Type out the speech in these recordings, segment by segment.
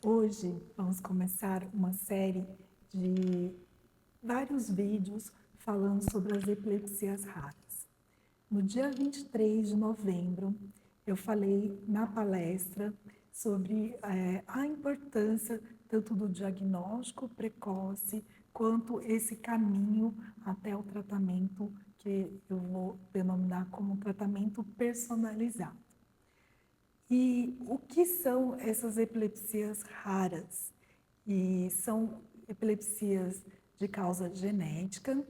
Hoje vamos começar uma série de vários vídeos falando sobre as epilepsias raras. No dia 23 de novembro, eu falei na palestra sobre a importância tanto do diagnóstico precoce quanto esse caminho até o tratamento que eu vou denominar como tratamento personalizado. E o que são essas epilepsias raras? E são epilepsias de causa genética,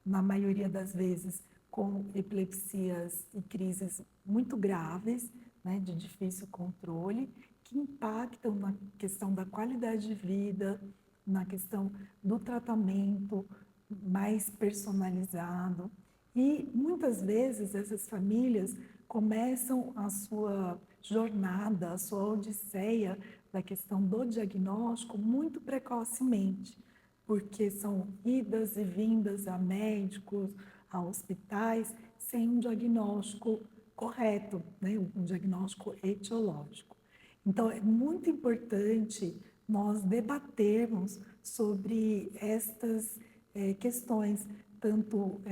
na maioria das vezes com epilepsias e crises muito graves, né, de difícil controle, que impactam na questão da qualidade de vida, na questão do tratamento mais personalizado. E muitas vezes essas famílias começam a sua jornada, a sua odisseia da questão do diagnóstico muito precocemente, porque são idas e vindas a médicos, a hospitais, sem um diagnóstico correto, né? Um diagnóstico etiológico. Então, é muito importante nós debatermos sobre estas questões, tanto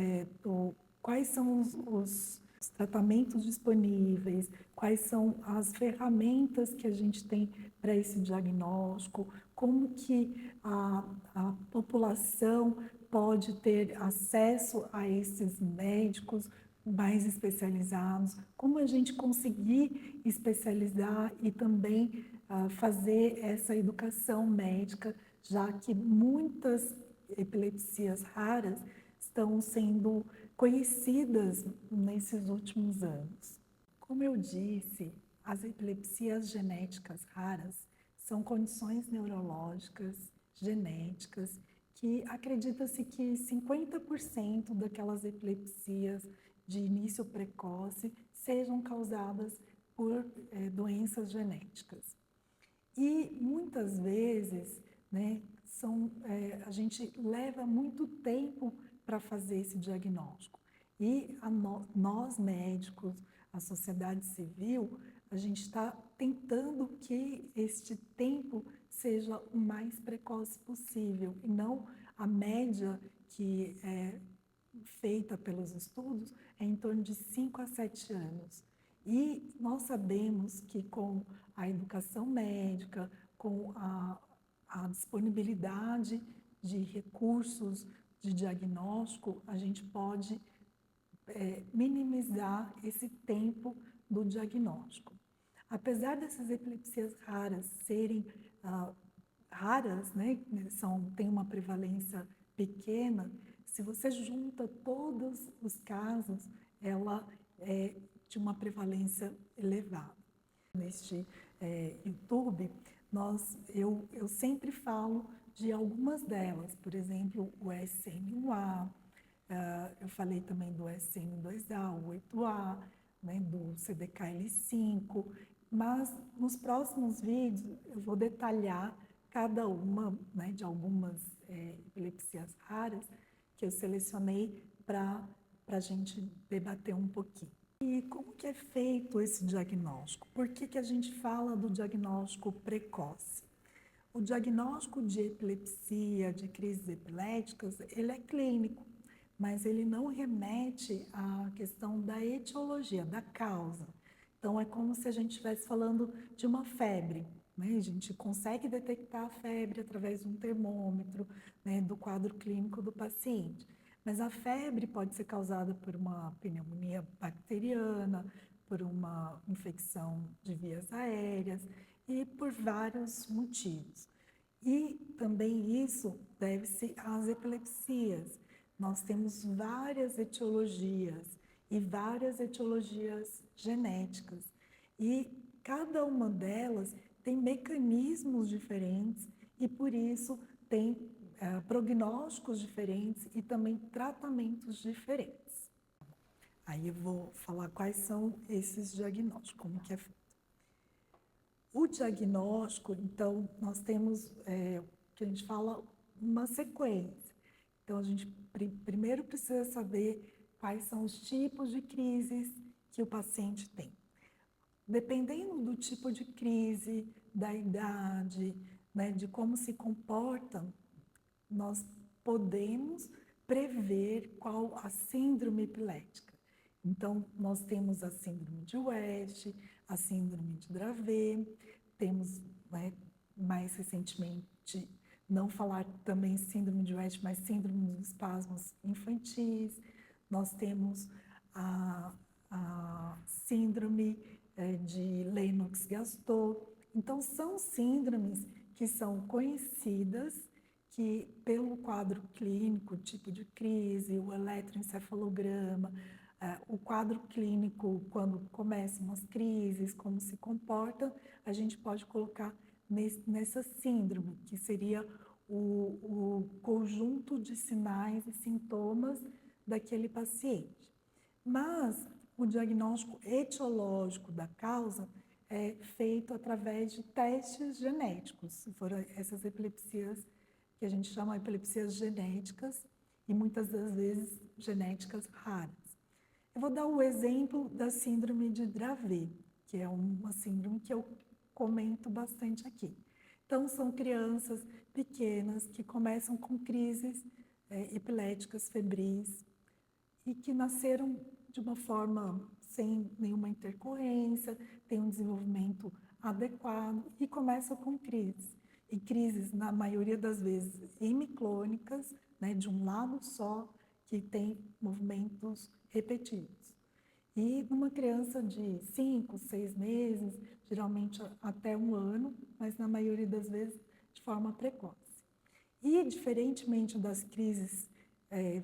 quais são os tratamentos disponíveis, quais são as ferramentas que a gente tem para esse diagnóstico, como que a população pode ter acesso a esses médicos mais especializados, como a gente conseguir especializar e também fazer essa educação médica, já que muitas epilepsias raras estão sendo conhecidas nesses últimos anos. Como eu disse, as epilepsias genéticas raras são condições neurológicas genéticas que acredita-se que 50% daquelas epilepsias de início precoce sejam causadas por doenças genéticas. E muitas vezes, né, a gente leva muito tempo para fazer esse diagnóstico. E nós médicos, a sociedade civil, a gente está tentando que este tempo seja o mais precoce possível, e não a média que é feita pelos estudos é em torno de 5 a 7 anos. E nós sabemos que com a educação médica, com a disponibilidade de recursos de diagnóstico, a gente pode minimizar esse tempo do diagnóstico. Apesar dessas epilepsias raras serem raras, né, têm uma prevalência pequena, se você junta todos os casos, ela é de uma prevalência elevada. Neste YouTube, eu sempre falo de algumas delas, por exemplo, o SN1A, eu falei também do SN2A, o 8A, né, do CDKL5, mas nos próximos vídeos eu vou detalhar cada uma, né, de algumas epilepsias raras que eu selecionei para a gente debater um pouquinho. E como que é feito esse diagnóstico? Por que a gente fala do diagnóstico precoce? O diagnóstico de epilepsia, de crises epiléticas, ele é clínico, mas ele não remete à questão da etiologia, da causa. Então, é como se a gente estivesse falando de uma febre, né? A gente consegue detectar a febre através de um termômetro, né, do quadro clínico do paciente. Mas a febre pode ser causada por uma pneumonia bacteriana, por uma infecção de vias aéreas e por vários motivos. E também isso deve-se às epilepsias. Nós temos várias etiologias e várias etiologias genéticas. E cada uma delas tem mecanismos diferentes e, por isso, tem prognósticos diferentes e também tratamentos diferentes. Aí eu vou falar quais são esses diagnósticos, como que é feito. O diagnóstico, então, nós temos, que a gente fala, uma sequência. Então, a gente primeiro precisa saber quais são os tipos de crises que o paciente tem. dependendo do tipo de crise, da idade, né, de como se comportam, nós podemos prever qual a síndrome epilética. Então, nós temos a síndrome de West, a síndrome de Dravet, temos, né, mais recentemente, não falar também síndrome de West, mas síndrome dos espasmos infantis. Nós temos a síndrome de Lennox-Gastaut. Então, são síndromes que são conhecidas, que pelo quadro clínico, tipo de crise, o eletroencefalograma, o quadro clínico, quando começam as crises, como se comportam, a gente pode colocar nessa síndrome, que seria o conjunto de sinais e sintomas daquele paciente. Mas o diagnóstico etiológico da causa é feito através de testes genéticos. Foram essas epilepsias que a gente chama de epilepsias genéticas e muitas das vezes genéticas raras. Eu vou dar o exemplo da síndrome de Dravet, que é uma síndrome que eu comento bastante aqui. Então, são crianças pequenas que começam com crises epiléticas febris e que nasceram de uma forma sem nenhuma intercorrência, têm um desenvolvimento adequado e começam com crises. E crises, na maioria das vezes, hemiclônicas, né, de um lado só, que tem movimentos repetidos. E numa criança de 5, 6 meses, geralmente até um ano, mas na maioria das vezes de forma precoce. E, diferentemente das crises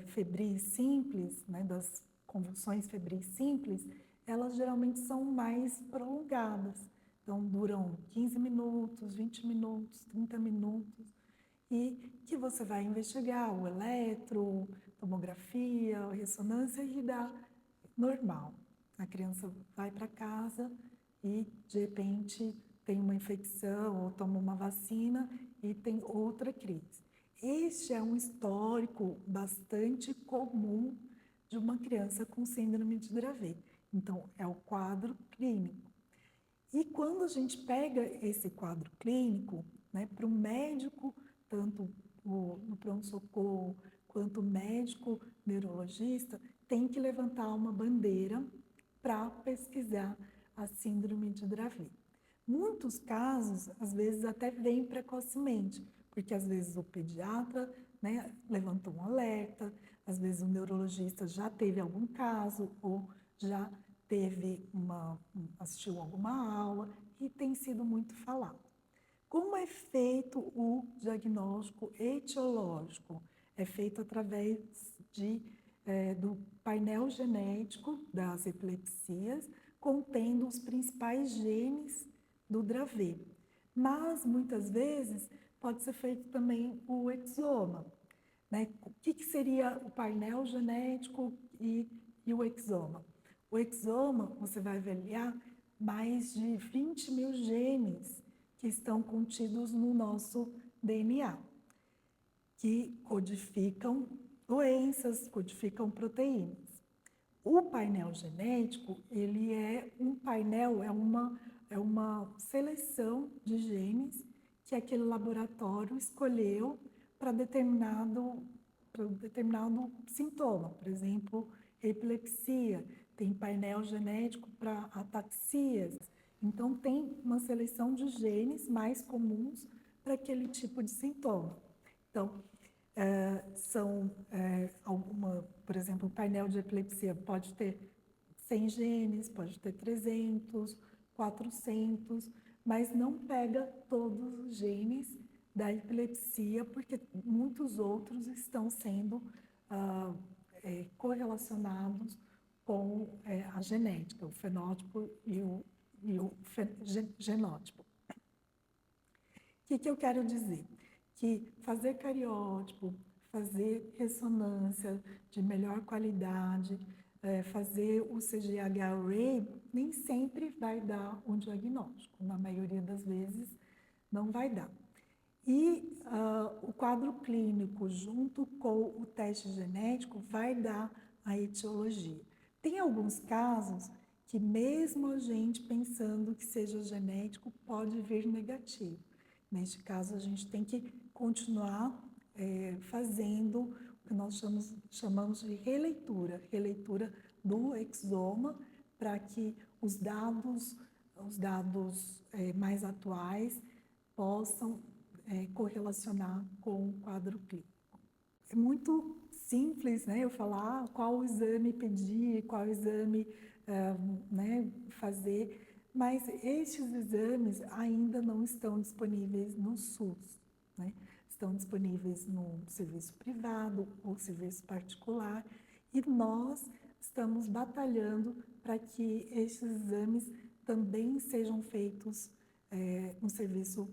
febris simples, né, das convulsões febris simples, elas geralmente são mais prolongadas. Então, duram 15 minutos, 20 minutos, 30 minutos, e que você vai investigar o eletro, tomografia, ressonância e dá normal. A criança vai para casa e, de repente, tem uma infecção ou toma uma vacina e tem outra crise. Este é um histórico bastante comum de uma criança com síndrome de Dravet. Então, é o quadro clínico. E quando a gente pega esse quadro clínico, né, para o médico, tanto no pronto-socorro quanto o médico neurologista, tem que levantar uma bandeira para pesquisar a síndrome de Dravet. Muitos casos, às vezes, até vêm precocemente, porque às vezes o pediatra, né, levantou um alerta, às vezes o neurologista já teve algum caso ou já assistiu alguma aula e tem sido muito falado. Como é feito o diagnóstico etiológico? É feito através do painel genético das epilepsias, contendo os principais genes do Dravet. Mas, muitas vezes, pode ser feito também o exoma. Né? O que seria o painel genético e o exoma? O exoma, você vai avaliar mais de 20 mil genes que estão contidos no nosso DNA, que codificam doenças, codificam proteínas. O painel genético, ele é um painel, é uma seleção de genes que aquele laboratório escolheu para determinado sintoma. Por exemplo, epilepsia, tem painel genético para ataxias. Então, tem uma seleção de genes mais comuns para aquele tipo de sintoma. Então, por exemplo, o painel de epilepsia pode ter 100 genes, pode ter 300, 400, mas não pega todos os genes da epilepsia, porque muitos outros estão sendo correlacionados com a genética, o fenótipo e o genótipo. O que eu quero dizer? Que fazer cariótipo, fazer ressonância de melhor qualidade, fazer o CGH-Array, nem sempre vai dar um diagnóstico. Na maioria das vezes, não vai dar. E o quadro clínico, junto com o teste genético, vai dar a etiologia. Tem alguns casos que mesmo a gente pensando que seja genético, pode vir negativo. Neste caso, a gente tem que continuar fazendo o que nós chamamos de releitura do exoma, para que os dados mais atuais possam correlacionar com o quadro clínico. É muito simples, né, eu falar qual exame pedir, qual exame né, fazer, mas estes exames ainda não estão disponíveis no SUS, né? Estão disponíveis no serviço privado ou serviço particular, e nós estamos batalhando para que esses exames também sejam feitos no serviço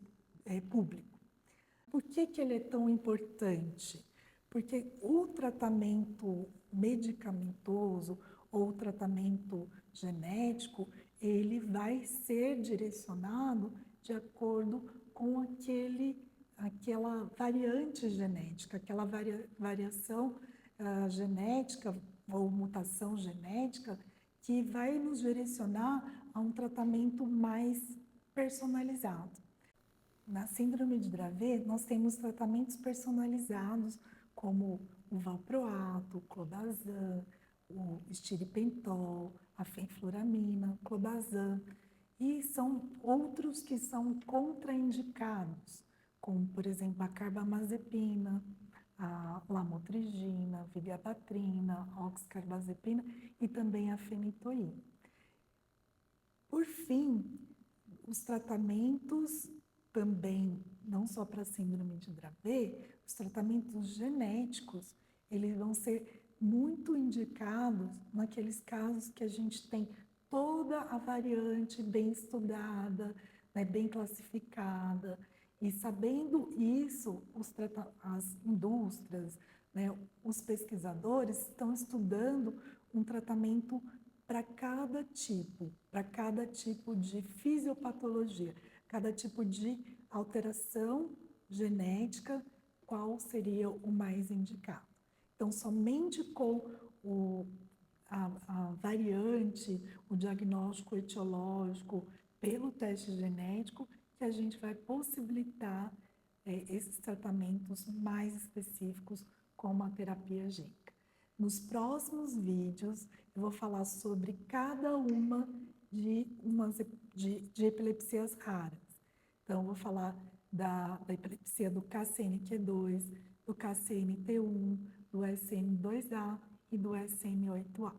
público. Por que que ele é tão importante? Porque o tratamento medicamentoso ou o tratamento genético, ele vai ser direcionado de acordo com aquela variante genética, aquela variação genética ou mutação genética que vai nos direcionar a um tratamento mais personalizado. Na síndrome de Dravet, nós temos tratamentos personalizados, como o valproato, o clobazam, o estiripentol, a fenfluramina, o clobazam, e são outros que são contraindicados, como, por exemplo, a carbamazepina, a lamotrigina, a vigabatrina, a oxcarbazepina e também a fenitoína. Por fim, os tratamentos também, não só para a síndrome de Dravet, os tratamentos genéticos, eles vão ser muito indicados naqueles casos que a gente tem toda a variante bem estudada, né, bem classificada, e sabendo isso, as indústrias, né, os pesquisadores estão estudando um tratamento para cada tipo de fisiopatologia, cada tipo de alteração genética, qual seria o mais indicado. Então, somente com a variante, o diagnóstico etiológico pelo teste genético, que a gente vai possibilitar esses tratamentos mais específicos como a terapia gênica. Nos próximos vídeos, eu vou falar sobre cada uma de epilepsias raras. Então, eu vou falar da epilepsia do KCNQ2, do KCNT1, do SN2A e do SN8A.